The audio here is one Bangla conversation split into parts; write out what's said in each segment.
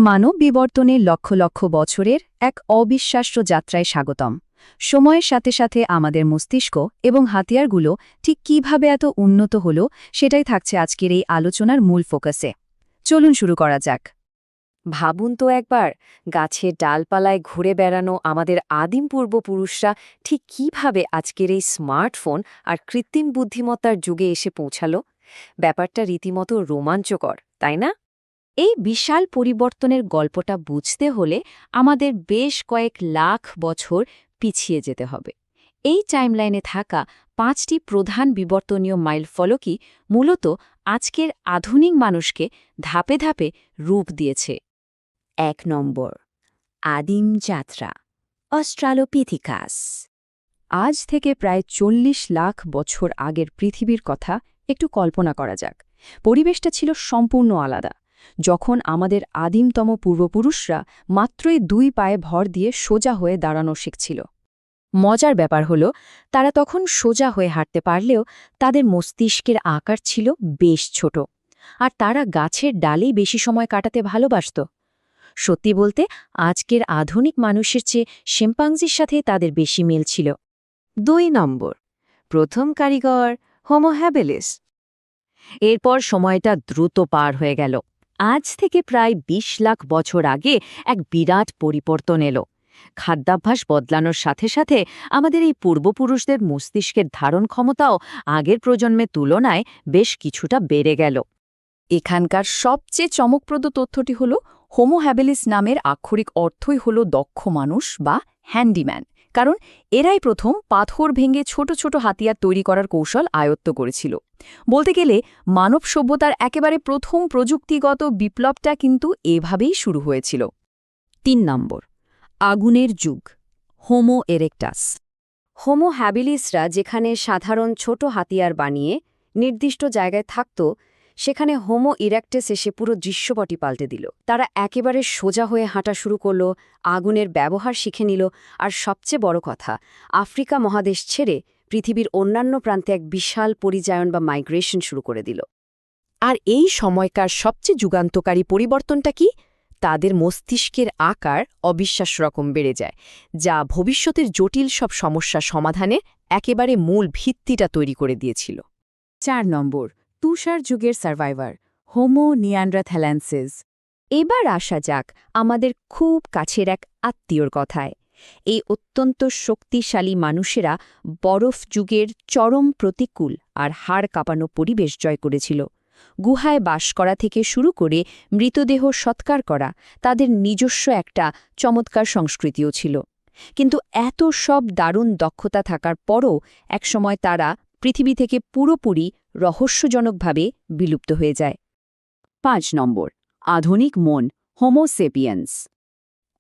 মানব বিবর্তনে লক্ষ লক্ষ বছরের এক অবিশ্বাস্য যাত্রায় স্বাগতম। সময়ের সাথে সাথে আমাদের মস্তিষ্ক এবং হাতিয়ারগুলো ঠিক কিভাবে এত উন্নত হল সেটাই থাকছে আজকের এই আলোচনার মূল ফোকাসে। চলুন শুরু করা যাক। ভাবুন তো একবার, গাছের ডালপালায় ঘুরে বেড়ানো আমাদের আদিম পূর্বপুরুষরা ঠিক কিভাবে আজকের এই স্মার্টফোন আর কৃত্রিম বুদ্ধিমত্তার যুগে এসে পৌঁছালো। ব্যাপারটা রীতিমতো রোমাঞ্চকর, তাই না? এই বিশাল পরিবর্তনের গল্পটা বুঝতে হলে আমাদের বেশ কয়েক লাখ বছর পিছিয়ে যেতে হবে। এই টাইমলাইনে থাকা 5টি প্রধান বিবর্তনীয় মাইলফলকই মূলত আজকের আধুনিক মানুষকে ধাপে ধাপে রূপ দিয়েছে। 1 নম্বর, আদিম যাত্রা, অস্ট্রালোপিথিকাস। আজ থেকে প্রায় 40 লাখ বছর আগের পৃথিবীর কথা একটু কল্পনা করা যাক। পরিবেশটা ছিল সম্পূর্ণ আলাদা। যখন আমাদের আদিমতম পূর্বপুরুষরা মাত্রই 2 পায়ে ভর দিয়ে সোজা হয়ে দাঁড়ানো শিখছিল। মজার ব্যাপার হলো, তারা তখন সোজা হয়ে হাঁটতে পারলেও তাদের মস্তিষ্কের আকার ছিল বেশ ছোট, আর তারা গাছের ডালেই বেশি সময় কাটাতে ভালোবাসত। সত্যি বলতে আজকের আধুনিক মানুষের চেয়ে শিম্পাঞ্জির সাথে তাদের বেশি মিল ছিল। 2 নম্বর, প্রথম কারিগর হোমো হ্যাবিলিস। এরপর সময়টা দ্রুত পার হয়ে গেল। আজ থেকে প্রায় 20 লাখ বছর আগে এক বিরাট পরিবর্তন এলো। খাদ্যাভ্যাস বদলানোর সাথে সাথে আমাদের এই পূর্বপুরুষদের মস্তিষ্কের ধারণ ক্ষমতাও আগের প্রজন্মের তুলনায় বেশ কিছুটা বেড়ে গেল। এখানকার সবচেয়ে চমকপ্রদ তথ্যটি হল হোমো হ্যাবিলিস নামের আক্ষরিক অর্থই হল দক্ষ মানুষ বা হ্যান্ডিম্যান, কারণ এরাই প্রথম পাথর ভেঙে ছোট ছোট হাতিয়ার তৈরি করার কৌশল আয়ত্ত করেছিল। বলতে গেলে মানব সভ্যতার একেবারে প্রথম প্রযুক্তিগত বিপ্লবটা কিন্তু এভাবেই শুরু হয়েছিল। 3 নম্বর, আগুনের যুগ, হোমো এরেক্টাস। হোমো হ্যাবিলিসরা যেখানে সাধারণ ছোট হাতিয়ার বানিয়ে নির্দিষ্ট জায়গায় থাকত, সেখানে হোমো ইরেক্টাস এসে পুরো দৃশ্যপটই পাল্টে দিল। তারা একেবারে সোজা হয়ে হাঁটা শুরু করল, আগুনের ব্যবহার শিখে নিল, আর সবচেয়ে বড় কথা, আফ্রিকা মহাদেশ ছেড়ে পৃথিবীর অন্যান্য প্রান্তে এক বিশাল পরিযায়ন বা মাইগ্রেশন শুরু করে দিল। আর এই সময়কার সবচেয়ে যুগান্তকারী পরিবর্তনটা কি? তাদের মস্তিষ্কের আকার অবিশ্বাস্য রকম বেড়ে যায়, যা ভবিষ্যতের জটিল সব সমস্যা সমাধানে একেবারে মূল ভিত্তিটা তৈরি করে দিয়েছিল। 4 নম্বর, তুষার যুগের সার্ভাইভার, হোমো নিয়ান্ডারথ্যালেন্সিস। এবার আসা যাক আমাদের খুব কাছের এক আত্মীয়র কথায়। এই অত্যন্ত শক্তিশালী মানুষেরা বরফ যুগের চরম প্রতিকূল আর হাড় কাঁপানো পরিবেশ জয় করেছিল। গুহায় বাস করা থেকে শুরু করে মৃতদেহ সৎকার করা তাদের নিজস্ব একটা চমৎকার সংস্কৃতিও ছিল। কিন্তু এত সব দারুণ দক্ষতা থাকার পরও একসময় তারা পৃথিবী থেকে পুরোপুরি রহস্যজনকভাবে বিলুপ্ত হয়ে যায়। 5 নম্বর, আধুনিক মন, হোমো সেপিয়েন্স।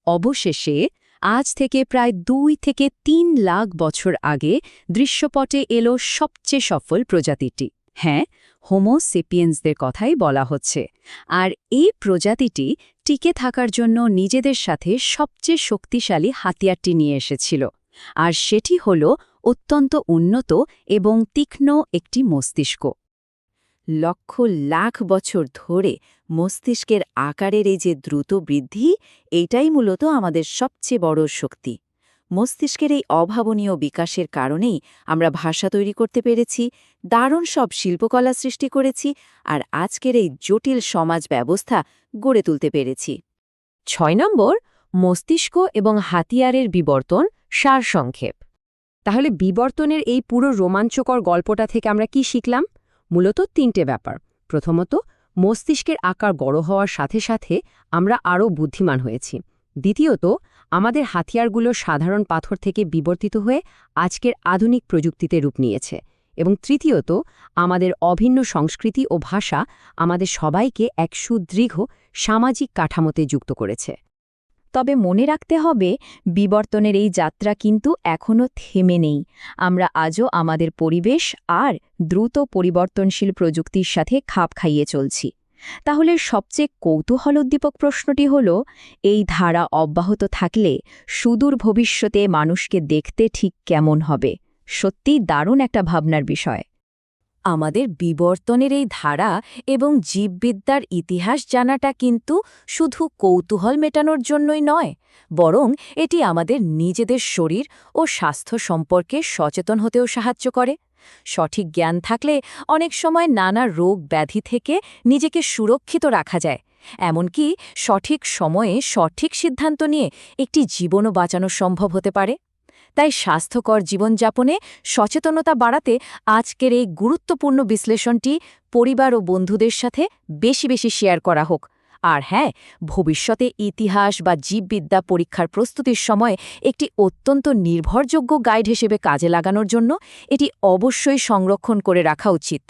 অবশেষে আজ থেকে প্রায় 2 থেকে 3 লাখ বছর আগে দৃশ্যপটে এলো সবচেয়ে সফল প্রজাতিটি। হ্যাঁ, হোমো সেপিয়েন্সদের কথাই বলা হচ্ছে। আর এই প্রজাতিটি টিকে থাকার জন্য নিজেদের সাথে সবচেয়ে শক্তিশালী হাতিয়ারটি নিয়ে এসেছিল, আর সেটি হল অত্যন্ত উন্নত এবং তীক্ষ্ণ একটি মস্তিষ্ক। লক্ষ লাখ বছর ধরে মস্তিষ্কের আকারের এই যে দ্রুত বৃদ্ধি, এইটাই মূলত আমাদের সবচেয়ে বড় শক্তি। মস্তিষ্কের এই অভাবনীয় বিকাশের কারণেই আমরা ভাষা তৈরি করতে পেরেছি, দারুণ সব শিল্পকলা সৃষ্টি করেছি, আর আজকের এই জটিল সমাজ ব্যবস্থা গড়ে তুলতে পেরেছি। 6 নম্বর, মস্তিষ্ক এবং হাতিয়ারের বিবর্তন, সারসংক্ষেপ। তাহলে বিবর্তনের এই পুরো রোমাঞ্চকর গল্পটা থেকে আমরা কি শিখলাম? মূলত 3টে ব্যাপার। প্রথমত, মস্তিষ্কের আকার বড় হওয়ার সাথে সাথে আমরা আরও বুদ্ধিমান হয়েছি। দ্বিতীয়ত, আমাদের হাতিয়ারগুলো সাধারণ পাথর থেকে বিবর্তিত হয়ে আজকের আধুনিক প্রযুক্তিতে রূপ নিয়েছে। এবং তৃতীয়ত, আমাদের অভিন্ন সংস্কৃতি ও ভাষা আমাদের সবাইকে এক সুদৃঢ় সামাজিক কাঠামোতে যুক্ত করেছে। তবে মনে রাখতে হবে, বিবর্তনের এই যাত্রা কিন্তু এখনও থেমে নেই। আমরা আজও আমাদের পরিবেশ আর দ্রুত পরিবর্তনশীল প্রযুক্তির সাথে খাপ খাইয়ে চলছি। তাহলে সবচেয়ে কৌতূহলোদ্দীপক প্রশ্নটি হল, এই ধারা অব্যাহত থাকলে সুদূর ভবিষ্যতে মানুষকে দেখতে ঠিক কেমন হবে? সত্যিই দারুণ একটা ভাবনার বিষয়। আমাদের বিবর্তনের এই ধারা এবং জীববিদ্যার ইতিহাস জানাটা কিন্তু শুধু কৌতূহল মেটানোর জন্যই নয়, বরং এটি আমাদের নিজেদের শরীর ও স্বাস্থ্য সম্পর্কে সচেতন হতেও সাহায্য করে। সঠিক জ্ঞান থাকলে অনেক সময় নানা রোগ ব্যাধি থেকে নিজেকে সুরক্ষিত রাখা যায়, এমনকি সঠিক সময়ে সঠিক সিদ্ধান্ত নিয়ে একটি জীবনও বাঁচানো সম্ভব হতে পারে। তাই স্বাস্থ্যকর জীবনযাপনে সচেতনতা বাড়াতে আজকের এই গুরুত্বপূর্ণ বিশ্লেষণটি পরিবার ও বন্ধুদের সাথে বেশি বেশি শেয়ার করা হোক। আর হ্যাঁ, ভবিষ্যতে ইতিহাস বা জীববিদ্যা পরীক্ষার প্রস্তুতির সময় একটি অত্যন্ত নির্ভরযোগ্য গাইড হিসেবে কাজে লাগানোর জন্য এটি অবশ্যই সংরক্ষণ করে রাখা উচিত।